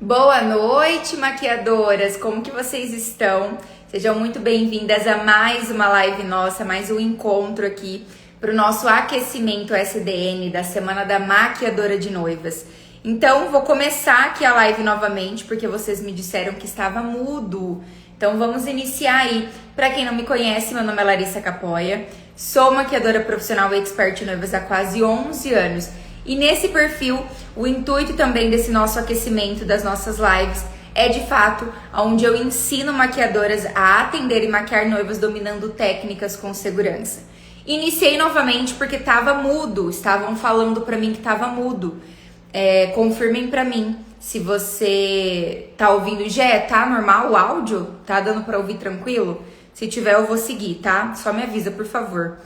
Boa noite, maquiadoras! Como que vocês estão? Sejam muito bem-vindas a mais uma live nossa, mais um encontro aqui para o nosso aquecimento SDN da Semana da Maquiadora de Noivas. Então, vou começar aqui a live novamente, porque vocês me disseram que estava mudo. Então, vamos iniciar aí. Para quem não me conhece, meu nome é Larissa Capoia, sou maquiadora profissional e expert em noivas há quase 11 anos. E nesse perfil, o intuito também desse nosso aquecimento das nossas lives é de fato onde eu ensino maquiadoras a atender e maquiar noivas dominando técnicas com segurança. Iniciei novamente porque estava mudo, estavam falando para mim que estava mudo. Confirmem para mim se você tá ouvindo. Gé, tá normal o áudio? Tá dando para ouvir tranquilo? Se tiver eu vou seguir, tá? Só me avisa, por favor.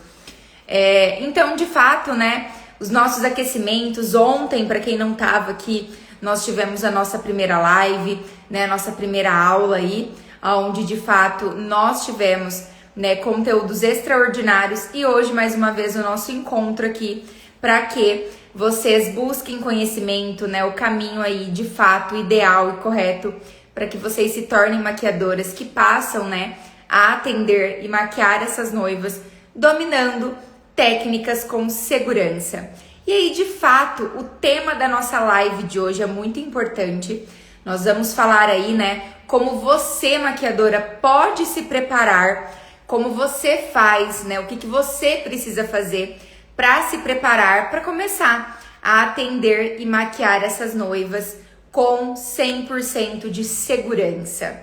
Então, de fato, né? Os nossos aquecimentos, ontem, para quem não tava aqui, nós tivemos a nossa primeira live, né, a nossa primeira aula aí, onde de fato nós tivemos, né, conteúdos extraordinários e hoje mais uma vez o nosso encontro aqui para que vocês busquem conhecimento, né, o caminho aí de fato ideal e correto para que vocês se tornem maquiadoras que passam, né, a atender e maquiar essas noivas dominando técnicas com segurança. E aí, de fato, o tema da nossa live de hoje é muito importante. Nós vamos falar aí, né, como você, maquiadora, pode se preparar, como você faz, né, o que você precisa fazer para se preparar para começar a atender e maquiar essas noivas com 100% de segurança.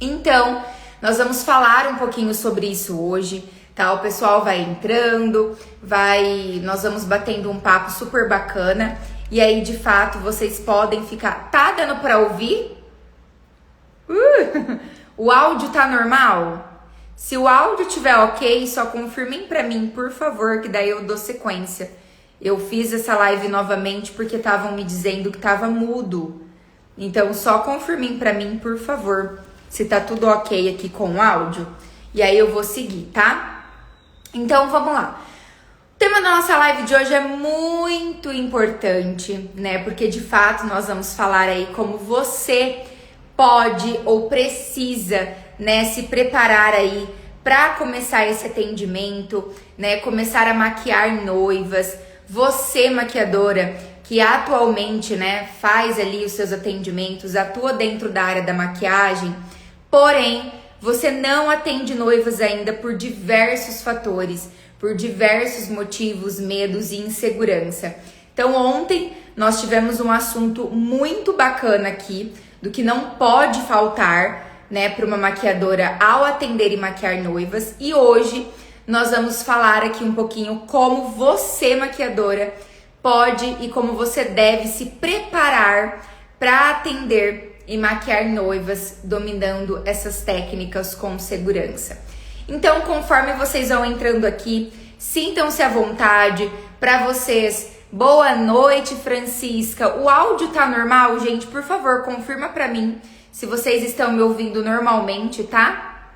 Então, nós vamos falar um pouquinho sobre isso hoje. Tá, o pessoal vai entrando, nós vamos batendo um papo super bacana. E aí, de fato, vocês podem ficar... Tá dando pra ouvir? O áudio tá normal? Se o áudio tiver ok, só confirmem pra mim, por favor, que daí eu dou sequência. Eu fiz essa live novamente porque estavam me dizendo que tava mudo. Então, só confirmem pra mim, por favor, se tá tudo ok aqui com o áudio. E aí eu vou seguir, tá? Então, vamos lá. O tema da nossa live de hoje é muito importante, né? Porque, de fato, nós vamos falar aí como você pode ou precisa, né, se preparar aí para começar esse atendimento, né? Começar a maquiar noivas. Você, maquiadora, que atualmente, né, faz ali os seus atendimentos, atua dentro da área da maquiagem, porém, você não atende noivas ainda por diversos fatores, por diversos motivos, medos e insegurança. Então, ontem nós tivemos um assunto muito bacana aqui, do que não pode faltar, né, para uma maquiadora ao atender e maquiar noivas. E hoje nós vamos falar aqui um pouquinho como você, maquiadora, pode e como você deve se preparar para atender e maquiar noivas dominando essas técnicas com segurança. Então, conforme vocês vão entrando aqui, sintam-se à vontade. Para vocês, boa noite, Francisca. O áudio tá normal, gente? Por favor, confirma para mim se vocês estão me ouvindo normalmente, tá?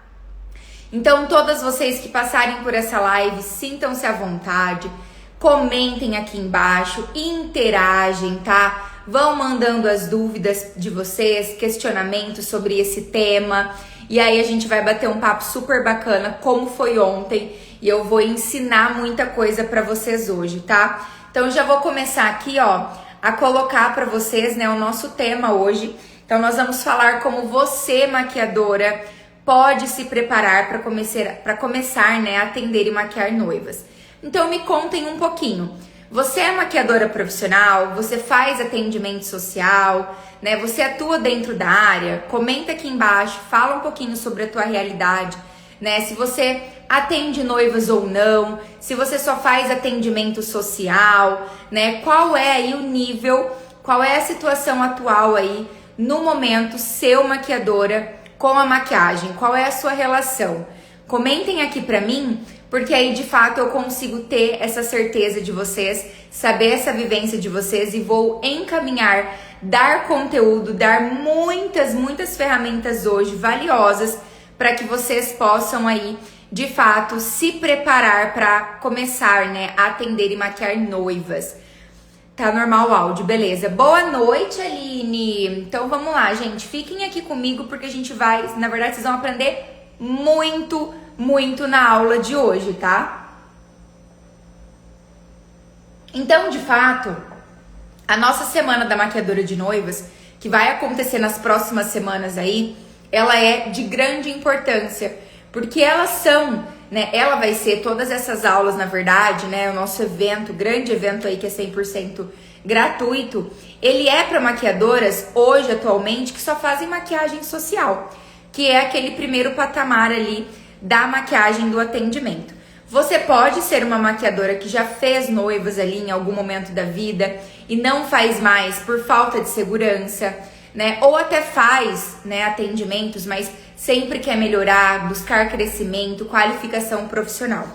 Então, todas vocês que passarem por essa live, sintam-se à vontade. Comentem aqui embaixo, interagem, tá? Vão mandando as dúvidas de vocês, questionamentos sobre esse tema. E aí a gente vai bater um papo super bacana, como foi ontem. E eu vou ensinar muita coisa para vocês hoje, tá? Então já vou começar aqui, ó, a colocar para vocês, né, o nosso tema hoje. Então nós vamos falar como você, maquiadora, pode se preparar para começar, né, a atender e maquiar noivas. Então me contem um pouquinho. Você é maquiadora profissional, você faz atendimento social, né? Você atua dentro da área? Comenta aqui embaixo, fala um pouquinho sobre a tua realidade, né? Se você atende noivas ou não, se você só faz atendimento social, né? Qual é aí o nível, qual é a situação atual aí, no momento, seu maquiadora com a maquiagem? Qual é a sua relação? Comentem aqui pra mim, porque aí de fato eu consigo ter essa certeza de vocês, saber essa vivência de vocês e vou encaminhar, dar conteúdo, dar muitas ferramentas hoje valiosas para que vocês possam aí de fato se preparar para começar, né, a atender e maquiar noivas. Tá normal o áudio, beleza. Boa noite, Aline. Então vamos lá, gente. Fiquem aqui comigo porque a gente vai, na verdade, vocês vão aprender muito, muito na aula de hoje, tá? Então, de fato, a nossa semana da maquiadora de noivas, que vai acontecer nas próximas semanas aí, ela é de grande importância, porque elas são, né, ela vai ser todas essas aulas, na verdade, né, o nosso evento, grande evento aí que é 100% gratuito, ele é para maquiadoras hoje, atualmente, que só fazem maquiagem social, que é aquele primeiro patamar ali da maquiagem do atendimento. Você pode ser uma maquiadora que já fez noivas ali em algum momento da vida e não faz mais por falta de segurança, né? Ou até faz, né, atendimentos, mas sempre quer melhorar, buscar crescimento, qualificação profissional.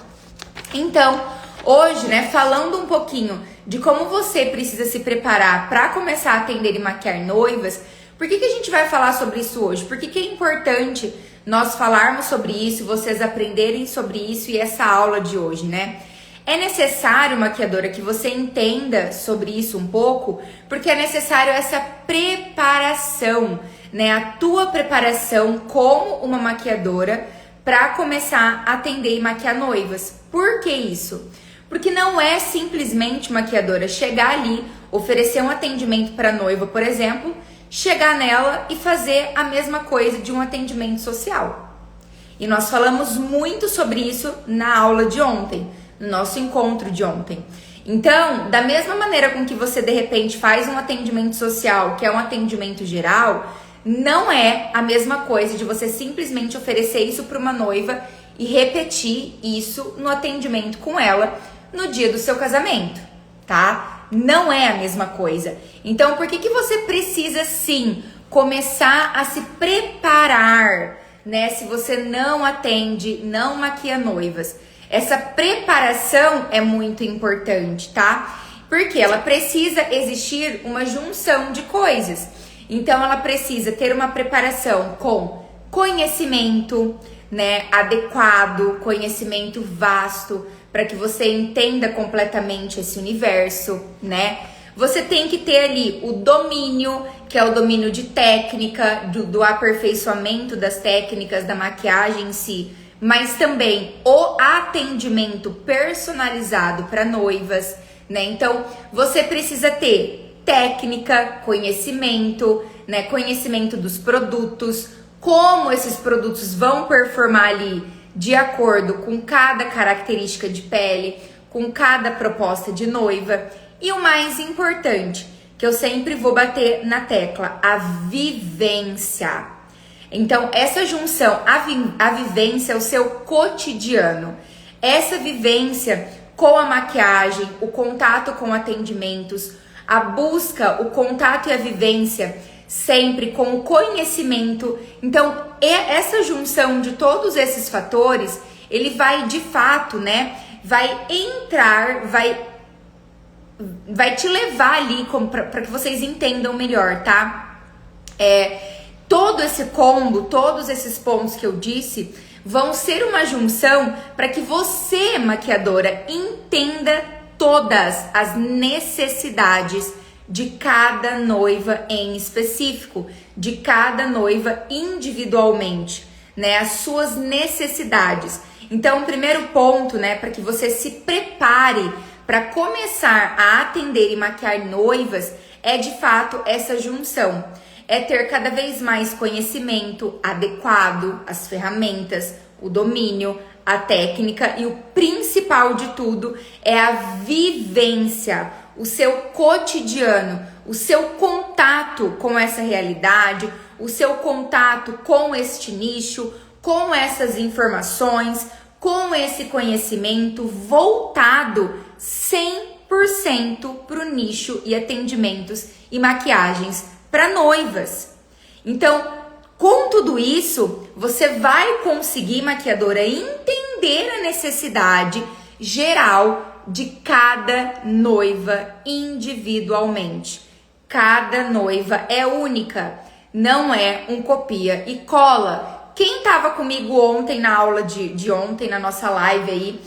Então, hoje, né, falando um pouquinho de como você precisa se preparar para começar a atender e maquiar noivas, por que a gente vai falar sobre isso hoje? Porque que é importante nós falarmos sobre isso, vocês aprenderem sobre isso e essa aula de hoje, né? É necessário, maquiadora, que você entenda sobre isso um pouco, porque é necessário essa preparação, né? A tua preparação como uma maquiadora para começar a atender e maquiar noivas. Por que isso? Porque não é simplesmente, maquiadora, chegar ali, oferecer um atendimento para noiva, por exemplo, chegar nela e fazer a mesma coisa de um atendimento social. E nós falamos muito sobre isso na aula de ontem, no nosso encontro de ontem. Então, da mesma maneira com que você de repente faz um atendimento social, que é um atendimento geral, não é a mesma coisa de você simplesmente oferecer isso para uma noiva e repetir isso no atendimento com ela no dia do seu casamento, tá? Não é a mesma coisa. Então, por que você precisa sim começar a se preparar, né? Se você não atende, não maquia noivas. Essa preparação é muito importante, tá? Porque ela precisa existir uma junção de coisas. Então, ela precisa ter uma preparação com conhecimento, né, adequado, conhecimento vasto, para que você entenda completamente esse universo, né? Você tem que ter ali o domínio, que é o domínio de técnica, do aperfeiçoamento das técnicas da maquiagem em si, mas também o atendimento personalizado para noivas, né? Então, você precisa ter técnica, conhecimento, né? Conhecimento dos produtos, como esses produtos vão performar ali de acordo com cada característica de pele, com cada proposta de noiva. E o mais importante, que eu sempre vou bater na tecla, a vivência. Então, essa junção, a vivência é o seu cotidiano. Essa vivência com a maquiagem, o contato com atendimentos, a busca, o contato e a vivência sempre com o conhecimento. Então, essa junção de todos esses fatores, ele vai de fato, né, vai entrar, vai te levar ali para que vocês entendam melhor, tá? Todo esse combo, todos esses pontos que eu disse, vão ser uma junção para que você, maquiadora, entenda todas as necessidades de cada noiva em específico, de cada noiva individualmente, né? As suas necessidades. Então, o primeiro ponto, né, para que você se prepare para começar a atender e maquiar noivas, é de fato essa junção. É ter cada vez mais conhecimento adequado, as ferramentas, o domínio, a técnica e o principal de tudo é a vivência, o seu cotidiano, o seu contato com essa realidade, o seu contato com este nicho, com essas informações, com esse conhecimento voltado 100% para o nicho e atendimentos e maquiagens para noivas. Então, com tudo isso, você vai conseguir, maquiadora, entender a necessidade geral de cada noiva individualmente. Cada noiva é única, não é um copia e cola. Quem estava comigo ontem na aula de ontem, na nossa live aí,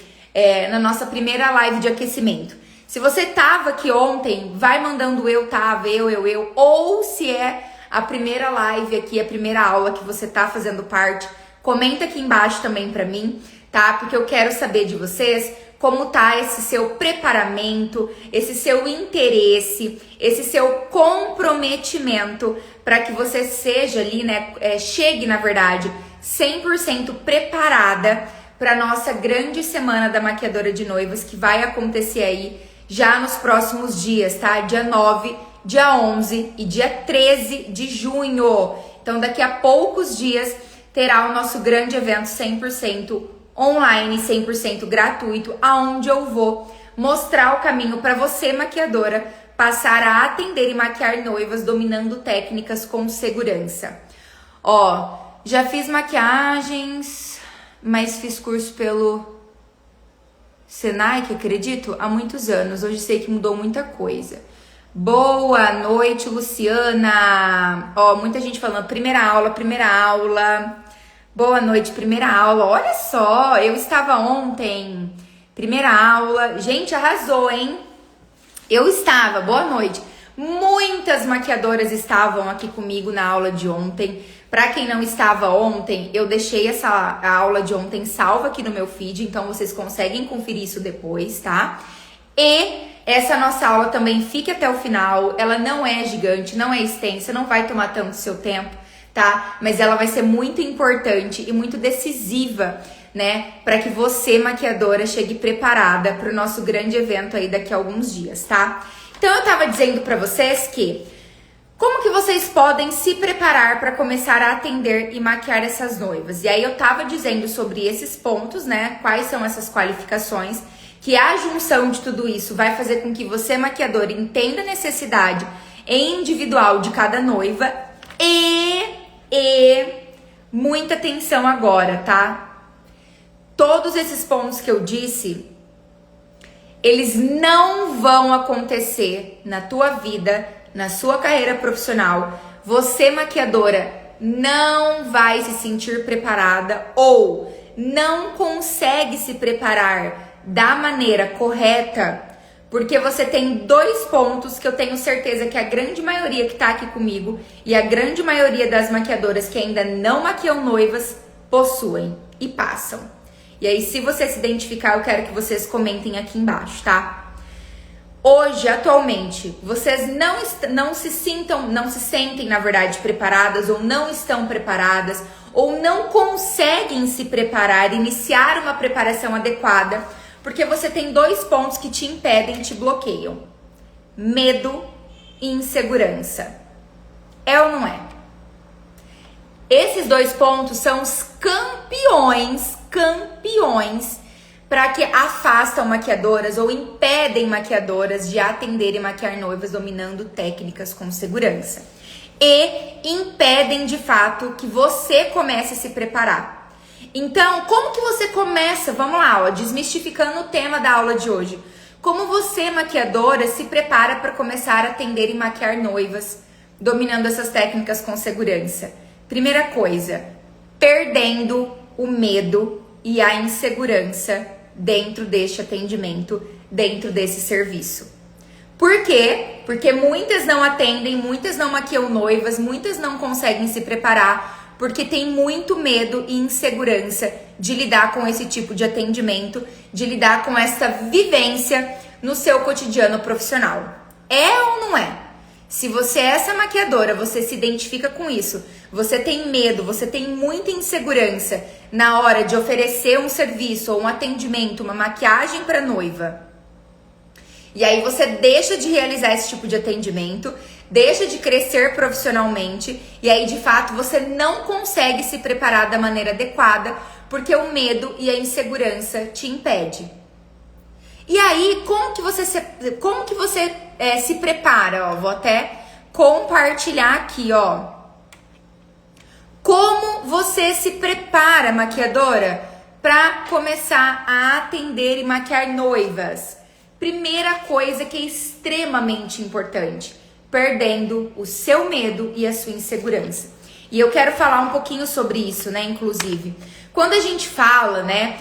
na nossa primeira live de aquecimento, Se você tava aqui ontem, vai mandando eu tava, eu. Ou se é a primeira live aqui, a primeira aula que você tá fazendo parte, comenta aqui embaixo também pra mim, tá? Porque eu quero saber de vocês como tá esse seu preparamento, esse seu interesse, esse seu comprometimento para que você seja ali, né, chegue, na verdade, 100% preparada para nossa grande semana da maquiadora de noivas, que vai acontecer aí já nos próximos dias, tá? Dia 9, dia 11 e dia 13 de junho. Então, daqui a poucos dias terá o nosso grande evento 100% online, 100% gratuito, aonde eu vou mostrar o caminho para você, maquiadora, passar a atender e maquiar noivas dominando técnicas com segurança. Ó, já fiz maquiagens, mas fiz curso pelo Senai, que acredito, há muitos anos. Hoje sei que mudou muita coisa. Boa noite, Luciana. Ó, muita gente falando primeira aula. Boa noite, primeira aula. Olha só, eu estava ontem, primeira aula. Gente, arrasou, hein? Eu estava, boa noite. Muitas maquiadoras estavam aqui comigo na aula de ontem. Para quem não estava ontem, eu deixei a aula de ontem salva aqui no meu feed, então vocês conseguem conferir isso depois, tá? E essa nossa aula também fica até o final. Ela não é gigante, não é extensa, não vai tomar tanto seu tempo, tá? Mas ela vai ser muito importante e muito decisiva, né? Para que você, maquiadora, chegue preparada para o nosso grande evento aí daqui a alguns dias, tá? Então eu tava dizendo para vocês que como que vocês podem se preparar para começar a atender e maquiar essas noivas? E aí eu tava dizendo sobre esses pontos, né? Quais são essas qualificações, que a junção de tudo isso vai fazer com que você, maquiador, entenda a necessidade individual de cada noiva e muita atenção agora, tá? Todos esses pontos que eu disse, eles não vão acontecer na tua vida, na sua carreira profissional. Você, maquiadora, não vai se sentir preparada ou não consegue se preparar da maneira correta, porque você tem dois pontos que eu tenho certeza que a grande maioria que tá aqui comigo e a grande maioria das maquiadoras que ainda não maquiam noivas possuem e passam. E aí, se você se identificar, eu quero que vocês comentem aqui embaixo, tá? Hoje, atualmente, vocês não se sentem, na verdade, preparadas ou não estão preparadas ou não conseguem se preparar, iniciar uma preparação adequada, porque você tem dois pontos que te impedem, te bloqueiam: medo e insegurança. É ou não é? Esses dois pontos são os campeões para que afastam maquiadoras ou impedem maquiadoras de atender e maquiar noivas dominando técnicas com segurança. E impedem, de fato, que você comece a se preparar. Então, como que você começa? Vamos lá, ó, desmistificando o tema da aula de hoje. Como você, maquiadora, se prepara para começar a atender e maquiar noivas dominando essas técnicas com segurança? Primeira coisa, perdendo o medo e a insegurança dentro deste atendimento, dentro desse serviço. Por quê? Porque muitas não atendem, muitas não maquiam noivas, muitas não conseguem se preparar, porque tem muito medo e insegurança de lidar com esse tipo de atendimento, de lidar com essa vivência no seu cotidiano profissional. É ou não é? Se você é essa maquiadora, você se identifica com isso, você tem medo, você tem muita insegurança na hora de oferecer um serviço ou um atendimento, uma maquiagem para noiva, e aí você deixa de realizar esse tipo de atendimento, deixa de crescer profissionalmente, e aí de fato você não consegue se preparar da maneira adequada, porque o medo e a insegurança te impede. E aí, como que você se prepara? Ó, vou até compartilhar aqui, ó. Como você se prepara, maquiadora, para começar a atender e maquiar noivas? Primeira coisa que é extremamente importante, perdendo o seu medo e a sua insegurança. E eu quero falar um pouquinho sobre isso, né, inclusive. Quando a gente fala, né,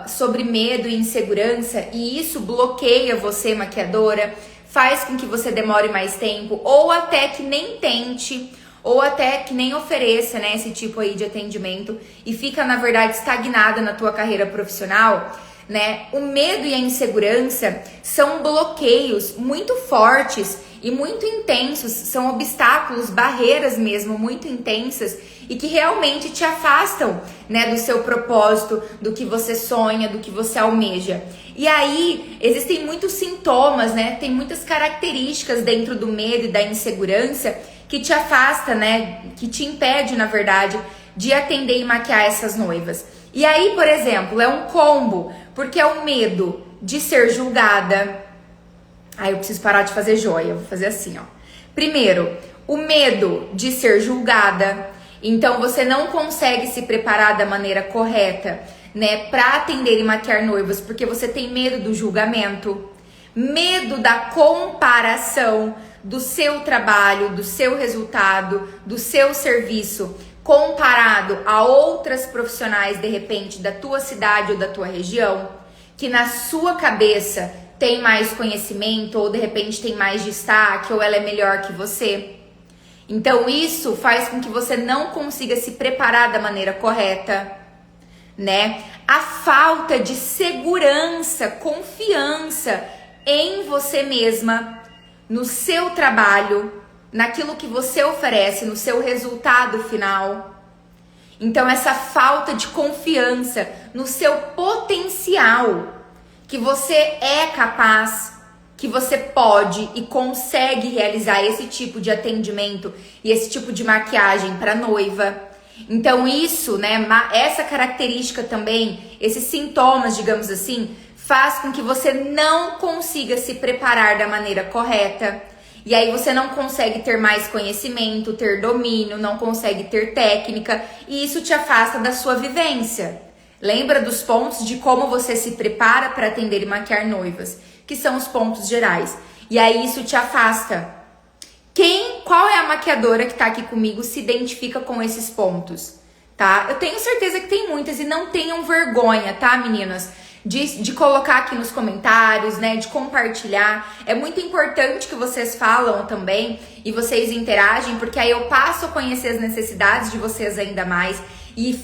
sobre medo e insegurança, e isso bloqueia você, maquiadora, faz com que você demore mais tempo, ou até que nem tente, ou até que nem ofereça, né, esse tipo aí de atendimento e fica, na verdade, estagnada na tua carreira profissional, né? O medo e a insegurança são bloqueios muito fortes e muito intensos, são obstáculos, barreiras mesmo, muito intensas e que realmente te afastam, né, do seu propósito, do que você sonha, do que você almeja. E aí, existem muitos sintomas, né, tem muitas características dentro do medo e da insegurança que te afasta, né, que te impede, na verdade, de atender e maquiar essas noivas. E aí, por exemplo, é um combo, porque é o medo de ser julgada. Aí eu preciso parar de fazer joia, vou fazer assim, ó. Primeiro, o medo de ser julgada. Então você não consegue se preparar da maneira correta, né, para atender e maquiar noivas, porque você tem medo do julgamento, medo da comparação do seu trabalho, do seu resultado, do seu serviço, comparado a outras profissionais, de repente, da tua cidade ou da tua região, que na sua cabeça tem mais conhecimento, ou de repente tem mais destaque, ou ela é melhor que você. Então isso faz com que você não consiga se preparar da maneira correta, né? A falta de segurança, confiança em você mesma, no seu trabalho, naquilo que você oferece, no seu resultado final. Então essa falta de confiança no seu potencial, que você é capaz, que você pode e consegue realizar esse tipo de atendimento e esse tipo de maquiagem para noiva. Então isso, né, essa característica também, esses sintomas, digamos assim, faz com que você não consiga se preparar da maneira correta. E aí você não consegue ter mais conhecimento, ter domínio, não consegue ter técnica, e isso te afasta da sua vivência. Lembra dos pontos de como você se prepara para atender e maquiar noivas, que são os pontos gerais. E aí isso te afasta. Qual é a maquiadora que tá aqui comigo se identifica com esses pontos, tá? Eu tenho certeza que tem muitas, e não tenham vergonha, tá, meninas? De colocar aqui nos comentários, né, de compartilhar. É muito importante que vocês falam também e vocês interagem, porque aí eu passo a conhecer as necessidades de vocês ainda mais e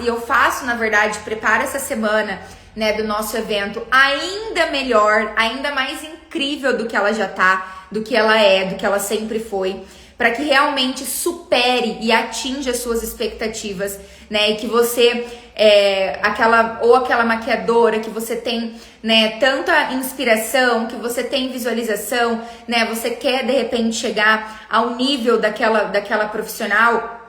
eu faço, na verdade, preparo essa semana, né, do nosso evento ainda melhor, ainda mais incrível do que ela já tá, do que ela é, do que ela sempre foi, para que realmente supere e atinja as suas expectativas, né, e que você aquela maquiadora que você tem, né, tanta inspiração, que você tem visualização, né, você quer de repente chegar ao nível daquela profissional,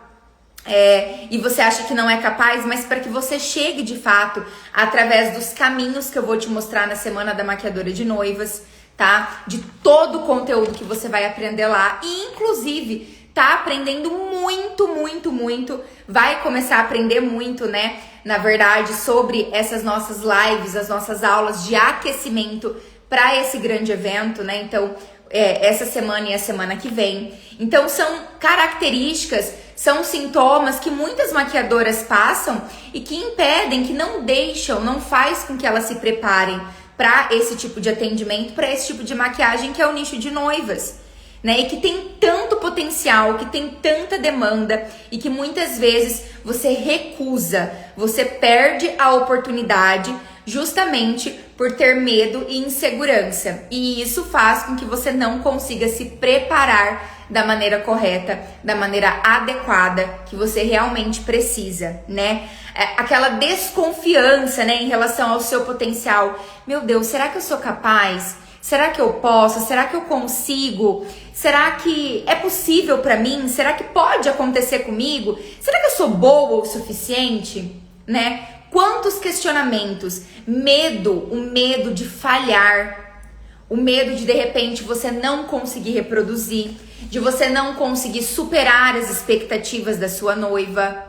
e você acha que não é capaz, mas para que você chegue de fato através dos caminhos que eu vou te mostrar na Semana da Maquiadora de Noivas, tá? De todo o conteúdo que você vai aprender lá, e inclusive tá aprendendo muito, muito, muito, vai começar a aprender muito, né? Na verdade, sobre essas nossas lives, as nossas aulas de aquecimento para esse grande evento, né? Então, essa semana e a semana que vem. Então, são características, são sintomas que muitas maquiadoras passam e que impedem, que não deixam, não faz com que elas se preparem para esse tipo de atendimento, para esse tipo de maquiagem que é o nicho de noivas, né? E que tem tanto potencial, que tem tanta demanda e que muitas vezes você recusa, você perde a oportunidade justamente por ter medo e insegurança. E isso faz com que você não consiga se preparar da maneira correta, da maneira adequada que você realmente precisa, né? Aquela desconfiança, né, em relação ao seu potencial. Meu Deus, será que eu sou capaz? Será que eu posso? Será que eu consigo? Será que é possível pra mim? Será que pode acontecer comigo? Será que eu sou boa o suficiente? Né? Quantos questionamentos? Medo, o medo de falhar, o medo de repente você não conseguir reproduzir, de você não conseguir superar as expectativas da sua noiva,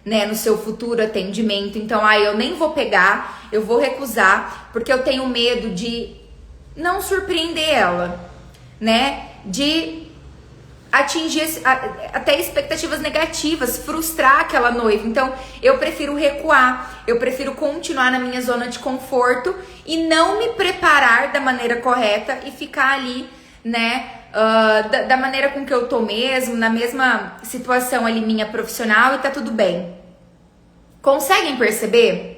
né, no seu futuro atendimento. Então, eu nem vou pegar, eu vou recusar, porque eu tenho medo de não surpreender ela, né, de atingir até expectativas negativas, frustrar aquela noiva. Então, eu prefiro recuar, eu prefiro continuar na minha zona de conforto e não me preparar da maneira correta e ficar ali, né, da maneira com que eu tô mesmo, na mesma situação ali minha profissional, e tá tudo bem. Conseguem perceber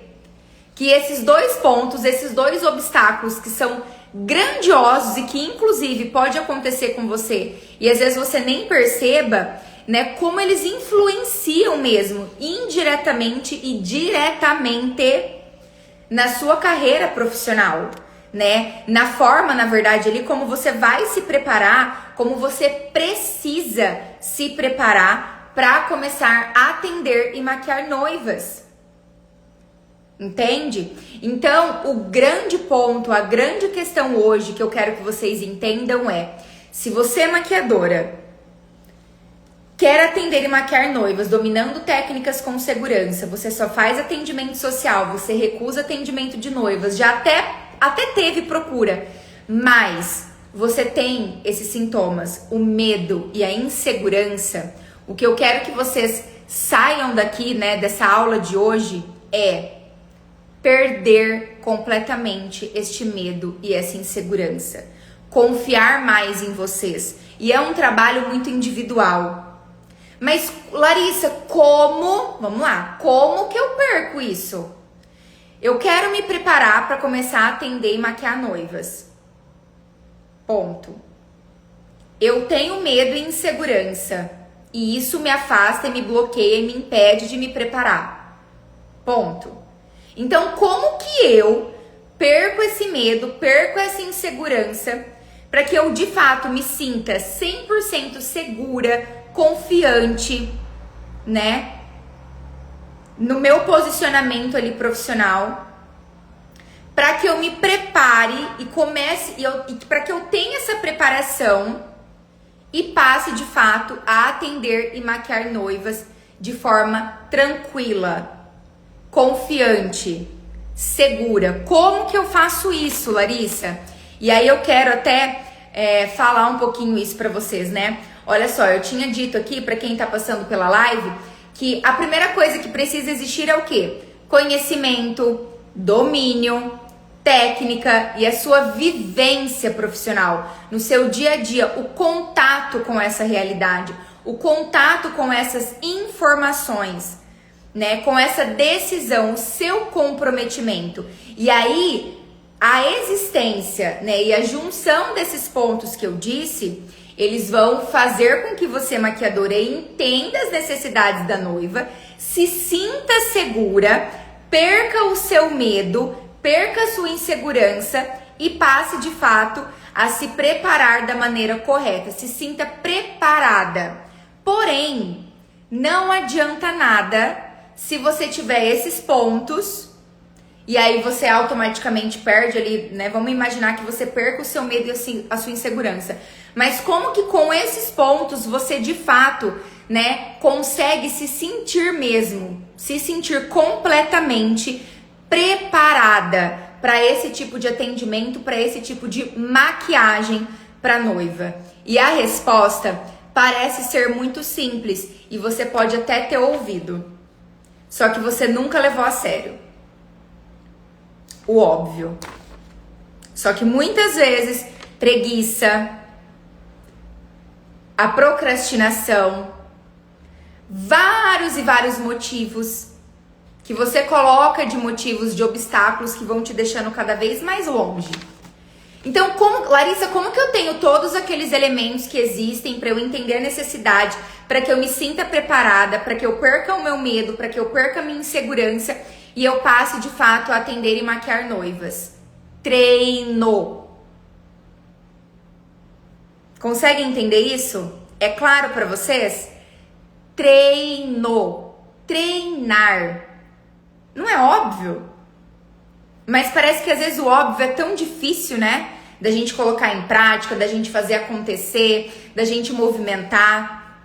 que esses dois pontos, esses dois obstáculos que são grandiosos e que inclusive pode acontecer com você e às vezes você nem perceba, né, como eles influenciam mesmo indiretamente e diretamente na sua carreira profissional, né? Na forma, na verdade, ali como você vai se preparar, como você precisa se preparar para começar a atender e maquiar noivas. Entende? Então, o grande ponto, a grande questão hoje que eu quero que vocês entendam é: se você é maquiadora, quer atender e maquiar noivas, dominando técnicas com segurança, você só faz atendimento social, você recusa atendimento de noivas, já até teve procura, mas você tem esses sintomas, o medo e a insegurança, o que eu quero que vocês saiam daqui, né, dessa aula de hoje é perder completamente este medo e essa insegurança. Confiar mais em vocês. E é um trabalho muito individual. Mas, Larissa, como? Vamos lá. Como que eu perco isso? Eu quero me preparar para começar a atender e maquiar noivas. Ponto. Eu tenho medo e insegurança. E isso me afasta, me bloqueia e me impede de me preparar. Ponto. Então, como que eu perco esse medo, perco essa insegurança, para que eu, de fato, me sinta 100% segura, confiante, né, no meu posicionamento ali profissional, para que eu me prepare e comece, para que eu tenha essa preparação e passe, de fato, a atender e maquiar noivas de forma tranquila, confiante, segura. Como que eu faço isso, Larissa? E aí eu quero até falar um pouquinho isso pra vocês, né? Olha só, eu tinha dito aqui pra quem tá passando pela live que a primeira coisa que precisa existir é o quê? Conhecimento, domínio, técnica e a sua vivência profissional no seu dia a dia, o contato com essa realidade, o contato com essas informações, né, com essa decisão, o seu comprometimento. E aí, a existência, né, e a junção desses pontos que eu disse, eles vão fazer com que você, maquiadora, entenda as necessidades da noiva, se sinta segura, perca o seu medo, perca a sua insegurança e passe, de fato, a se preparar da maneira correta, se sinta preparada. Porém, não adianta nada se você tiver esses pontos e aí você automaticamente perde ali, né? Vamos imaginar que você perca o seu medo e a sua insegurança. Mas como que com esses pontos você de fato, né, consegue se sentir mesmo, se sentir completamente preparada para esse tipo de atendimento, para esse tipo de maquiagem para noiva? E a resposta parece ser muito simples e você pode até ter ouvido. Só que você nunca levou a sério o óbvio. Só que muitas vezes preguiça, a procrastinação, vários e vários motivos que você coloca de motivos, de obstáculos que vão te deixando cada vez mais longe. Então, Larissa, como que eu tenho todos aqueles elementos que existem para eu entender a necessidade, para que eu me sinta preparada, para que eu perca o meu medo, para que eu perca a minha insegurança e eu passe de fato a atender e maquiar noivas? Treino. Conseguem entender isso? É claro para vocês? Treino. Treinar. Não é óbvio? Mas parece que às vezes o óbvio é tão difícil, né? Da gente colocar em prática, da gente fazer acontecer, da gente movimentar.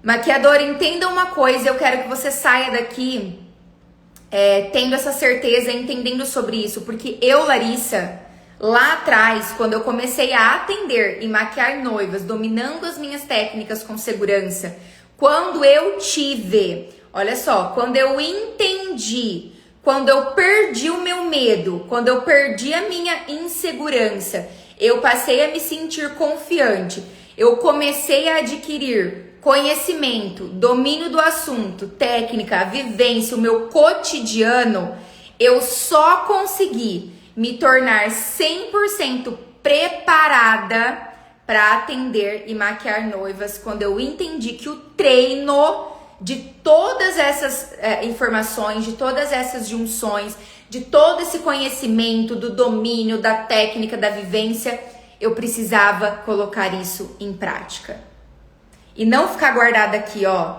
Maquiadora, entenda uma coisa, eu quero que você saia daqui tendo essa certeza, entendendo sobre isso. Porque eu, Larissa, Lá atrás, quando eu comecei a atender e maquiar noivas, dominando as minhas técnicas com segurança, quando eu tive, olha só, quando eu entendi, quando eu perdi o meu medo, quando eu perdi a minha insegurança, eu passei a me sentir confiante, eu comecei a adquirir conhecimento, domínio do assunto, técnica, vivência, o meu cotidiano, eu só consegui me tornar 100% preparada para atender e maquiar noivas quando eu entendi que o treino de todas essas informações, de todas essas junções, de todo esse conhecimento, do domínio, da técnica, da vivência, eu precisava colocar isso em prática. E não ficar guardada aqui, ó.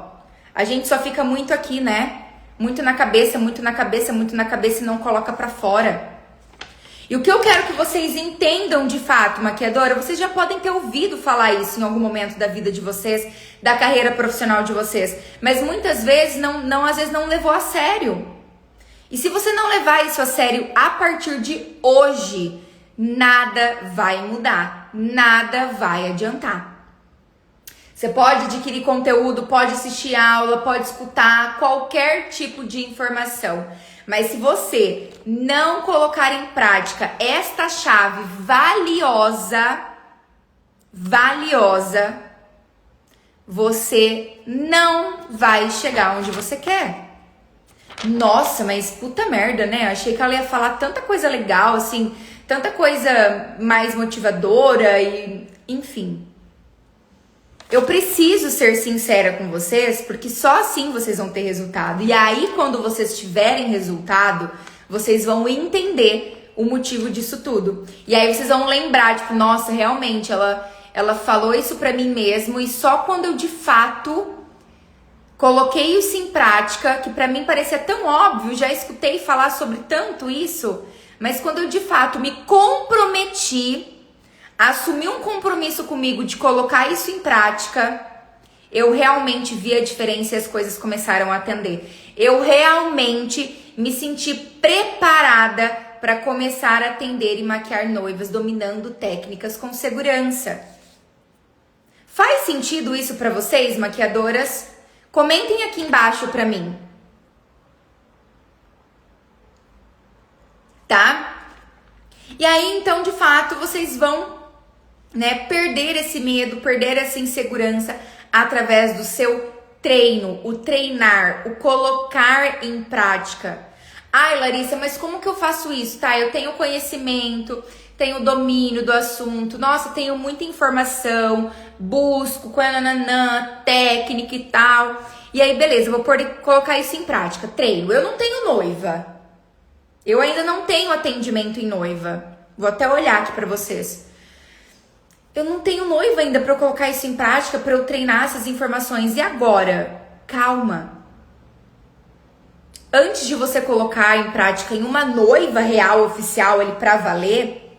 A gente só fica muito aqui, né? Muito na cabeça, muito na cabeça, muito na cabeça e não coloca pra fora. E o que eu quero que vocês entendam de fato, maquiadora, vocês já podem ter ouvido falar isso em algum momento da vida de vocês, da carreira profissional de vocês, mas muitas vezes às vezes não levou a sério. E se você não levar isso a sério a partir de hoje, nada vai mudar, nada vai adiantar. Você pode adquirir conteúdo, pode assistir aula, pode escutar qualquer tipo de informação. Mas se você não colocar em prática esta chave valiosa, você não vai chegar onde você quer. Nossa, mas puta merda, né? Achei que ela ia falar tanta coisa legal, assim, tanta coisa mais motivadora e enfim. Eu preciso ser sincera com vocês, porque só assim vocês vão ter resultado. E aí, quando vocês tiverem resultado, vocês vão entender o motivo disso tudo. E aí vocês vão lembrar, tipo, nossa, realmente, ela falou isso pra mim mesmo. E só quando eu, de fato, coloquei isso em prática, que pra mim parecia tão óbvio, já escutei falar sobre tanto isso, mas quando eu, de fato, me comprometi, assumi um compromisso comigo de colocar isso em prática, eu realmente vi a diferença e as coisas começaram a atender. Eu realmente me senti preparada para começar a atender e maquiar noivas, dominando técnicas com segurança. Faz sentido isso para vocês, maquiadoras? Comentem aqui embaixo para mim. Tá? E aí, então, de fato, vocês vão perder esse medo, perder essa insegurança através do seu treino, o treinar, o colocar em prática. Ai, Larissa, mas como que eu faço isso? Tá, eu tenho conhecimento, tenho domínio do assunto, nossa, tenho muita informação, busco, técnica e tal. E aí, beleza, eu vou colocar isso em prática. Treino. Eu não tenho noiva. Eu ainda não tenho atendimento em noiva. Vou até olhar aqui pra vocês. Eu não tenho noiva ainda para eu colocar isso em prática, para eu treinar essas informações. E agora? Calma. Antes de você colocar em prática em uma noiva real, oficial, ali para valer,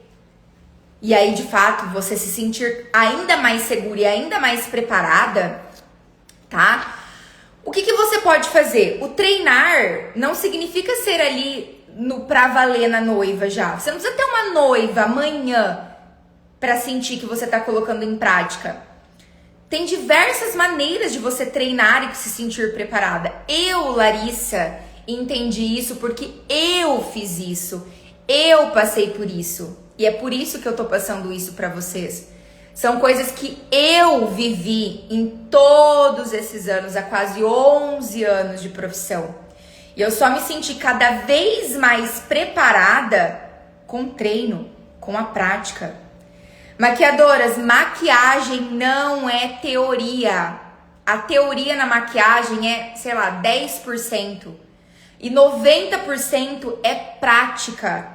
e aí de fato você se sentir ainda mais segura e ainda mais preparada, tá? O que você pode fazer? O treinar não significa ser ali no pra valer na noiva já. Você não precisa ter uma noiva amanhã para sentir que você está colocando em prática. Tem diversas maneiras de você treinar e se sentir preparada. Eu, Larissa, entendi isso porque eu fiz isso. Eu passei por isso. E é por isso que eu tô passando isso para vocês. São coisas que eu vivi em todos esses anos, há quase 11 anos de profissão. E eu só me senti cada vez mais preparada com treino, com a prática. Maquiadoras, maquiagem não é teoria. A teoria na maquiagem é, 10%. E 90% é prática.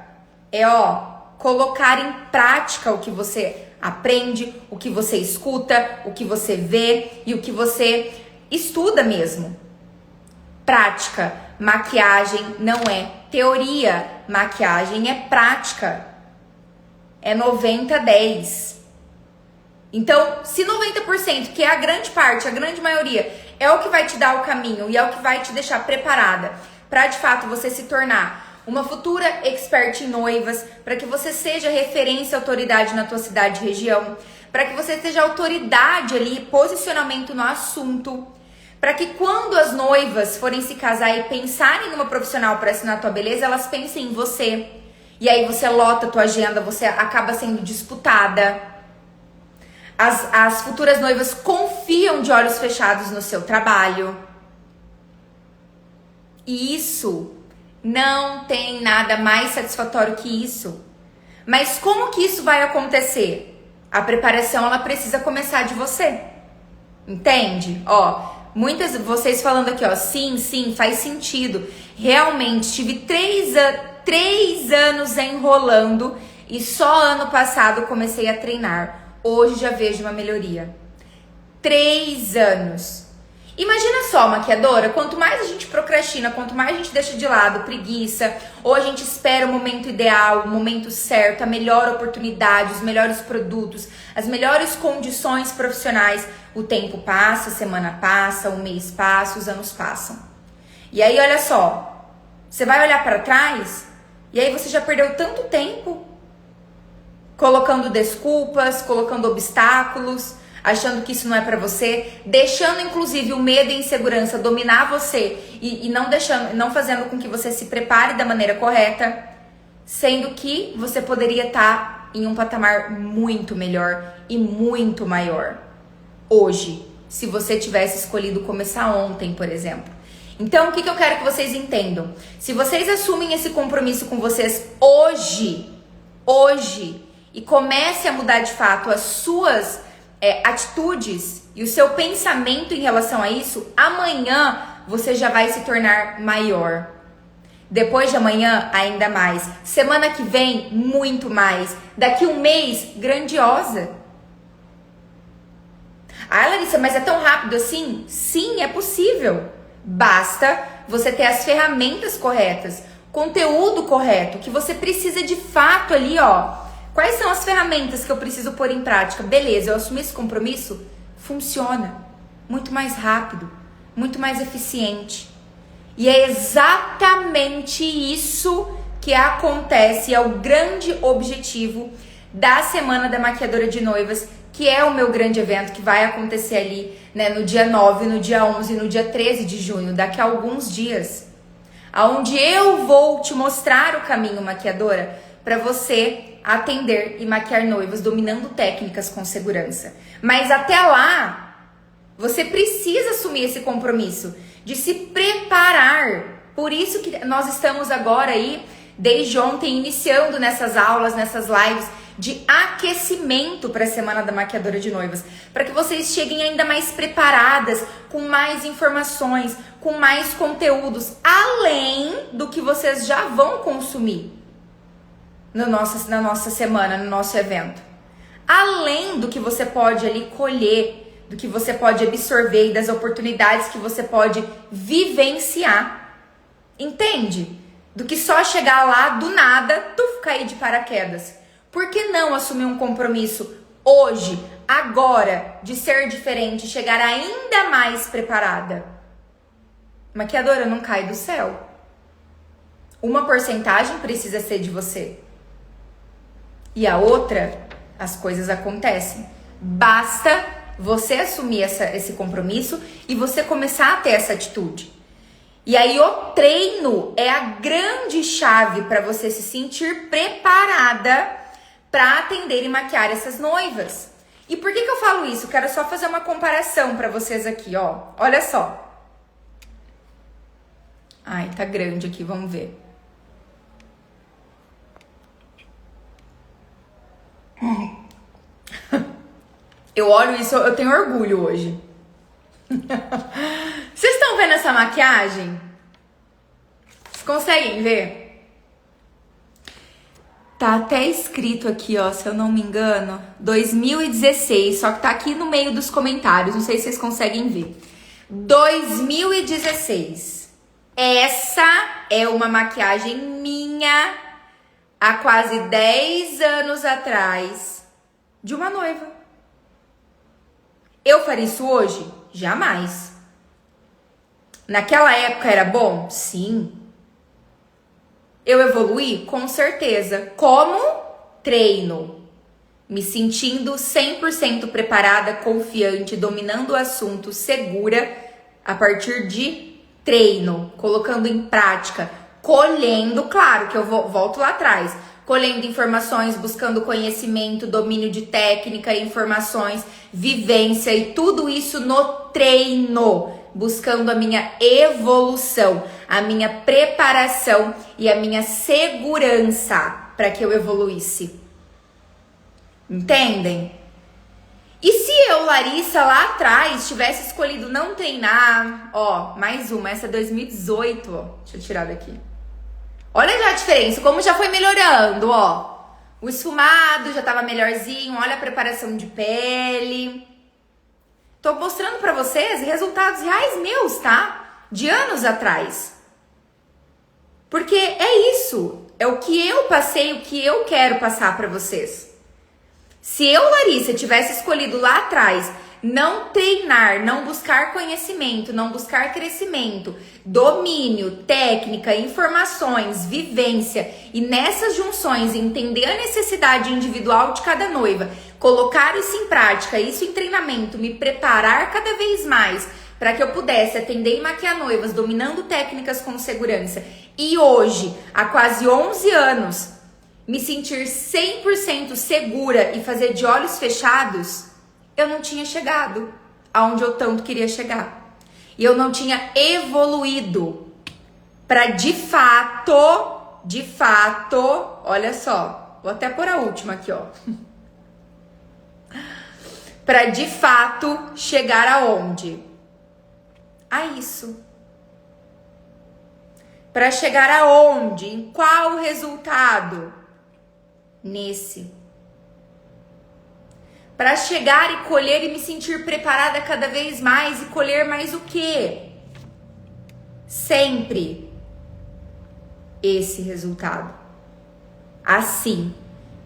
É, colocar em prática o que você aprende, o que você escuta, o que você vê e o que você estuda mesmo. Prática. Maquiagem não é teoria. Maquiagem é prática. É 90-10. Então, se 90%, que é a grande parte, a grande maioria, é o que vai te dar o caminho e é o que vai te deixar preparada para de fato você se tornar uma futura expert em noivas, para que você seja referência, autoridade na tua cidade e região, para que você seja autoridade ali, posicionamento no assunto, para que quando as noivas forem se casar e pensarem em uma profissional para assinar a tua beleza, elas pensem em você. E aí você lota a tua agenda, você acaba sendo disputada. As futuras noivas confiam de olhos fechados no seu trabalho. E isso não tem nada mais satisfatório que isso. Mas como que isso vai acontecer? A preparação, ela precisa começar de você. Entende? Ó, muitas vocês falando aqui, ó, sim, faz sentido. Realmente, tive 3 anos enrolando e só ano passado comecei a treinar. Hoje já vejo uma melhoria. 3 anos. Imagina só, maquiadora, quanto mais a gente procrastina, quanto mais a gente deixa de lado preguiça, ou a gente espera o momento ideal, o momento certo, a melhor oportunidade, os melhores produtos, as melhores condições profissionais, o tempo passa, a semana passa, o mês passa, os anos passam. E aí, olha só, você vai olhar para trás e aí você já perdeu tanto tempo colocando desculpas, colocando obstáculos, achando que isso não é pra você, deixando inclusive o medo e a insegurança dominar você e não fazendo com que você se prepare da maneira correta, sendo que você poderia estar em um patamar muito melhor e muito maior hoje, se você tivesse escolhido começar ontem, por exemplo. Então, o que eu quero que vocês entendam? Se vocês assumem esse compromisso com vocês hoje, e comece a mudar de fato as suas atitudes e o seu pensamento em relação a isso, amanhã você já vai se tornar maior. Depois de amanhã, ainda mais. Semana que vem, muito mais. Daqui um mês, grandiosa. Ah, Larissa, mas é tão rápido assim? Sim, é possível. Basta você ter as ferramentas corretas, conteúdo correto, que você precisa de fato ali, ó. Quais são as ferramentas que eu preciso pôr em prática? Beleza, eu assumi esse compromisso? Funciona. Muito mais rápido, muito mais eficiente. E é exatamente isso que acontece, é o grande objetivo da Semana da Maquiadora de Noivas, que é o meu grande evento que vai acontecer ali, né, no dia 9, no dia 11, no dia 13 de junho, daqui a alguns dias. Onde eu vou te mostrar o caminho, maquiadora, para você atender e maquiar noivas, dominando técnicas com segurança. Mas até lá, você precisa assumir esse compromisso de se preparar. Por isso que nós estamos agora aí, desde ontem, iniciando nessas aulas, nessas lives de aquecimento para a Semana da Maquiadora de Noivas, para que vocês cheguem ainda mais preparadas, com mais informações, com mais conteúdos, além do que vocês já vão consumir na nossa semana, no nosso evento. Além do que você pode ali colher, do que você pode absorver e das oportunidades que você pode vivenciar. Entende? Do que só chegar lá do nada, tu cair de paraquedas. Por que não assumir um compromisso hoje, agora, de ser diferente, chegar ainda mais preparada? Maquiadora, não cai do céu. Uma porcentagem precisa ser de você. E a outra, as coisas acontecem. Basta você assumir esse compromisso e você começar a ter essa atitude. E aí o treino é a grande chave para você se sentir preparada para atender e maquiar essas noivas. E por que eu falo isso? Quero só fazer uma comparação para vocês aqui, ó. Olha só. Ai, tá grande aqui, vamos ver. Eu olho isso, eu tenho orgulho hoje. Vocês estão vendo essa maquiagem? Vocês conseguem ver? Tá até escrito aqui, ó, se eu não me engano, 2016, só que tá aqui no meio dos comentários, não sei se vocês conseguem ver. 2016. Essa é uma maquiagem minha há quase 10 anos atrás de uma noiva. Eu faria isso hoje? Jamais. Naquela época era bom? Sim. Eu evoluí? Com certeza. Como? Treino. Me sentindo 100% preparada, confiante, dominando o assunto, segura, a partir de treino, colocando em prática, colhendo, claro que eu volto lá atrás, colhendo informações, buscando conhecimento, domínio de técnica, informações, vivência e tudo isso no treino, buscando a minha evolução, a minha preparação e a minha segurança para que eu evoluísse. Entendem? E se eu, Larissa, lá atrás, tivesse escolhido não treinar, ó, mais uma, essa é 2018, ó, deixa eu tirar daqui. Olha já a diferença, como já foi melhorando, ó. O esfumado já tava melhorzinho, olha a preparação de pele. Tô mostrando pra vocês resultados reais meus, tá? De anos atrás. Porque é isso, é o que eu passei, o que eu quero passar pra vocês. Se eu, Larissa, tivesse escolhido lá atrás não treinar, não buscar conhecimento, não buscar crescimento, domínio, técnica, informações, vivência e nessas junções entender a necessidade individual de cada noiva, colocar isso em prática, isso em treinamento, me preparar cada vez mais para que eu pudesse atender e maquiar noivas dominando técnicas com segurança e hoje, há quase 11 anos, me sentir 100% segura e fazer de olhos fechados, eu não tinha chegado aonde eu tanto queria chegar. E eu não tinha evoluído para de fato, olha só, vou até pôr a última aqui, ó. Para de fato chegar aonde? A isso. Para chegar aonde? Em qual resultado? Nesse. Para chegar e colher e me sentir preparada cada vez mais e colher mais o quê? Sempre esse resultado. Assim,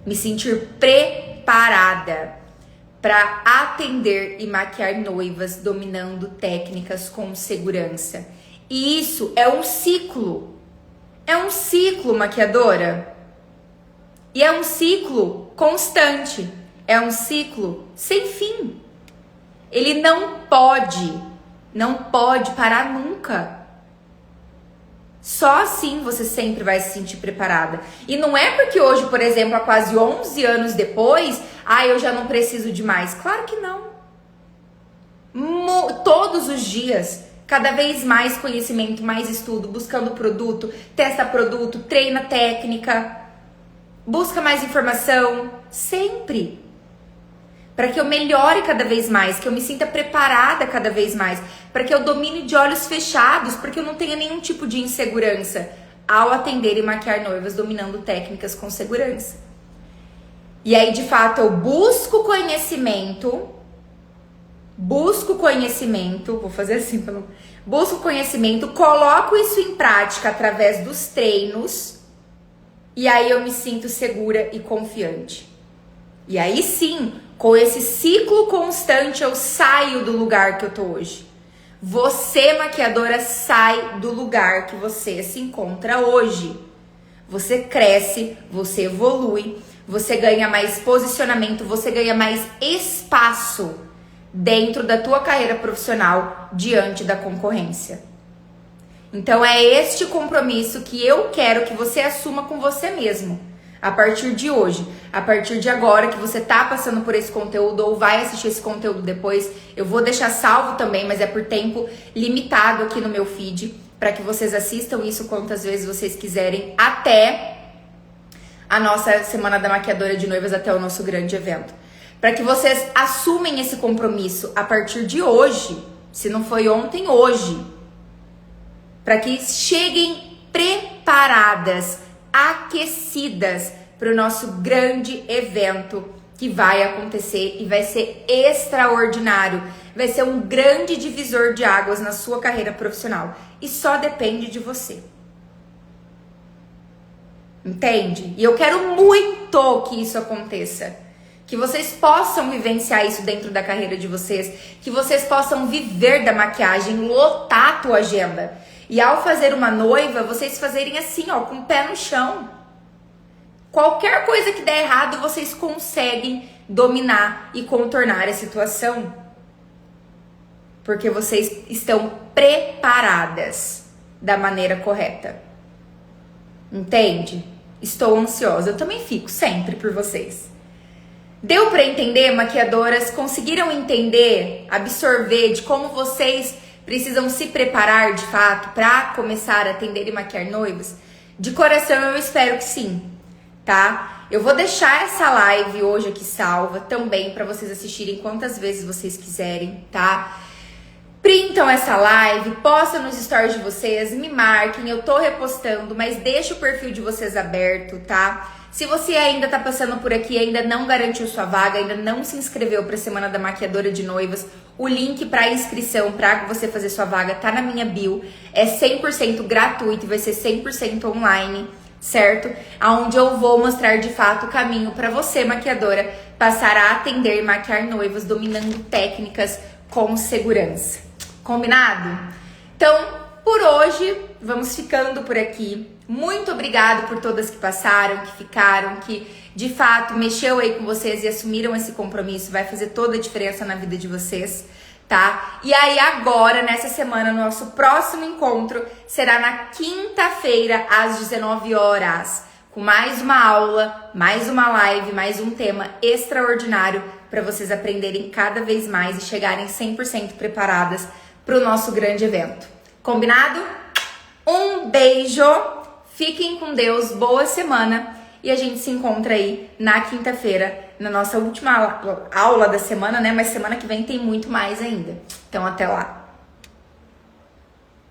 me sentir preparada para atender e maquiar noivas dominando técnicas com segurança. E isso é um ciclo. É um ciclo, maquiadora. E é um ciclo constante. É um ciclo sem fim. Ele não pode parar nunca. Só assim você sempre vai se sentir preparada. E não é porque hoje, por exemplo, há quase 11 anos depois, eu já não preciso de mais. Claro que não. Todos os dias, cada vez mais conhecimento, mais estudo, buscando produto, testa produto, treina técnica, busca mais informação, sempre. Para que eu melhore cada vez mais, que eu me sinta preparada cada vez mais, para que eu domine de olhos fechados, porque eu não tenha nenhum tipo de insegurança ao atender e maquiar noivas dominando técnicas com segurança. E aí, de fato, eu busco conhecimento, vou fazer assim, busco conhecimento, coloco isso em prática através dos treinos, e aí eu me sinto segura e confiante. E aí sim, com esse ciclo constante, eu saio do lugar que eu tô hoje. Você, maquiadora, sai do lugar que você se encontra hoje. Você cresce, você evolui, você ganha mais posicionamento, você ganha mais espaço dentro da tua carreira profissional diante da concorrência. Então é este compromisso que eu quero que você assuma com você mesmo. A partir de hoje, a partir de agora que você tá passando por esse conteúdo ou vai assistir esse conteúdo depois, eu vou deixar salvo também, mas é por tempo limitado aqui no meu feed, para que vocês assistam isso quantas vezes vocês quiserem, até a nossa Semana da Maquiadora de Noivas, até o nosso grande evento. Para que vocês assumem esse compromisso a partir de hoje, se não foi ontem, hoje. Para que cheguem preparadas, aquecidas para o nosso grande evento que vai acontecer e vai ser extraordinário. Vai ser um grande divisor de águas na sua carreira profissional. E só depende de você. Entende? E eu quero muito que isso aconteça. Que vocês possam vivenciar isso dentro da carreira de vocês. Que vocês possam viver da maquiagem, lotar a tua agenda. E ao fazer uma noiva, vocês fazerem assim, ó, com o pé no chão. Qualquer coisa que der errado, vocês conseguem dominar e contornar a situação. Porque vocês estão preparadas da maneira correta. Entende? Estou ansiosa. Eu também fico sempre por vocês. Deu para entender, maquiadoras? Conseguiram entender, absorver de como vocês precisam se preparar de fato para começar a atender e maquiar noivas? De coração eu espero que sim, tá? Eu vou deixar essa live hoje aqui salva também para vocês assistirem quantas vezes vocês quiserem, tá? Printam essa live, postam nos stories de vocês, me marquem, eu tô repostando, mas deixa o perfil de vocês aberto, tá? Se você ainda tá passando por aqui, ainda não garantiu sua vaga, ainda não se inscreveu para a Semana da Maquiadora de Noivas, o link para inscrição, para você fazer sua vaga, tá na minha bio. É 100% gratuito e vai ser 100% online, certo? Onde eu vou mostrar de fato o caminho para você, maquiadora, passar a atender e maquiar noivas, dominando técnicas com segurança. Combinado? Então, por hoje, vamos ficando por aqui. Muito obrigado por todas que passaram, que ficaram, que de fato mexeu aí com vocês e assumiram esse compromisso. Vai fazer toda a diferença na vida de vocês, tá? E aí agora, nessa semana, nosso próximo encontro será na quinta-feira, às 19 horas. Com mais uma aula, mais uma live, mais um tema extraordinário para vocês aprenderem cada vez mais e chegarem 100% preparadas para o nosso grande evento. Combinado? Um beijo! Fiquem com Deus, boa semana e a gente se encontra aí na quinta-feira, na nossa última aula da semana, né? Mas semana que vem tem muito mais ainda. Então até lá!